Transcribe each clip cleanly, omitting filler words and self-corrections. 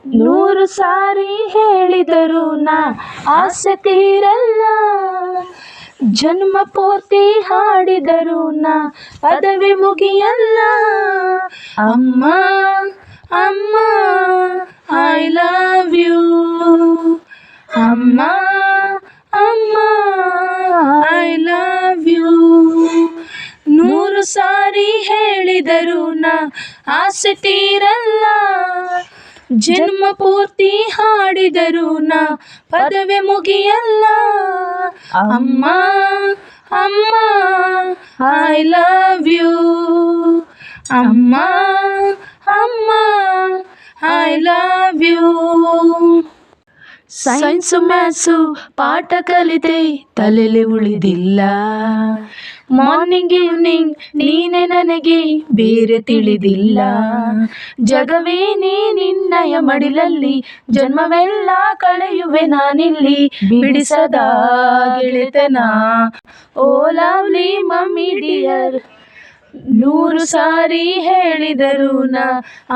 ನೂರು ಸಾರಿ ಹೇಳಿದರು ನಾ ಆಸೆ ತೀರಲ್ಲ, ಜನ್ಮ ಪೂರ್ತಿ ಹಾಡಿದರು ನಾ ಪದವಿ ಮುಗಿಯಲ್ಲ. ಅಮ್ಮ ಅಮ್ಮ ಐ ಲವ್ ಯು, ಅಮ್ಮ ಅಮ್ಮ ಐ ಲವ್ ಯು. ನೂರು ಸಾರಿ ಹೇಳಿದರು ನಾ ಆಸೆ ತೀರಲ್ಲ, ಜನ್ಮ ಪೂರ್ತಿ ಹಾಡಿದರು ನಾ ಪದವಿ ಮುಗಿಯಲ್ಲ. ಅಮ್ಮ ಅಮ್ಮ ಐ ಲವ್ ಯು, ಅಮ್ಮ ಅಮ್ಮ I love you. Science maths ಪಾಠ ಕಲಿತೆ ತಲೆಯಲ್ಲಿ ಉಳಿದಿಲ್ಲ, ಮಾರ್ನಿಂಗ್ ಈವ್ನಿಂಗ್ ನೀನೆ ನನಗೆ ಬೇರೆ ತಿಳಿದಿಲ್ಲ. ಜಗವೇ ನೀ ನಿನ್ನಯ ಮಡಿಲಲ್ಲಿ, ಜನ್ಮವೆಲ್ಲ ಕಳೆಯುವೆ ನಾನಿಲ್ಲಿ. ಬಿಡಿಸದ ಗೆಳೆತನ ಓ ಲವ್ಲಿ ಮಮ್ಮಿ ಡಿಯರ್. ನೂರು ಸಾರಿ ಹೇಳಿದರು ನಾ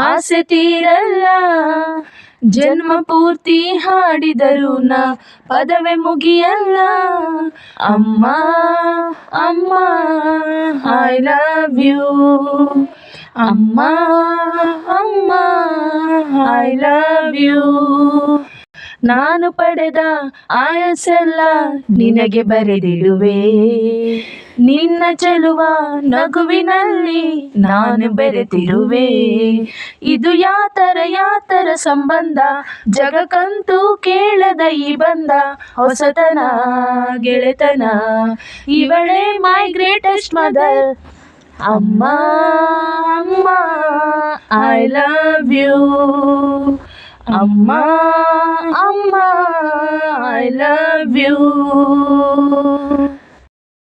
ಆಸೆ ತೀರಲ್ಲ, ಜನ್ಮ ಪೂರ್ತಿ ಹಾಡಿದರು ನಾ ಪದವಿ ಮುಗಿಯಲ್ಲ. ಅಮ್ಮ ಅಮ್ಮ ಐ ಲವ್ ಯು, ಅಮ್ಮ ಅಮ್ಮ ಐ ಲವ್ ಯು. ನಾನು ಪಡೆದ ಆಯಸ್ಸೆಲ್ಲ ನಿನಗೆ ಬರೆದಿಡುವೆ, ನಿನ್ನ ಚೆಲುವ ನಗುವಿನಲ್ಲಿ ನಾನು ಬೆರೆತಿರುವೆ. ಇದು ಯಾತರ ಸಂಬಂಧ, ಜಗಕ್ಕಂತೂ ಕೇಳದ ಈ ಬಂಧ. ಹೊಸತನ ಗೆಳೆತನ, ಇವಳೇ ಮೈ ಗ್ರೇಟೆಸ್ಟ್ ಮದರ್. ಅಮ್ಮ ಅಮ್ಮ ಐ ಲವ್ ಯು, ಅಮ್ಮ ಅಮ್ಮ ಐ ಲವ್ ಯು.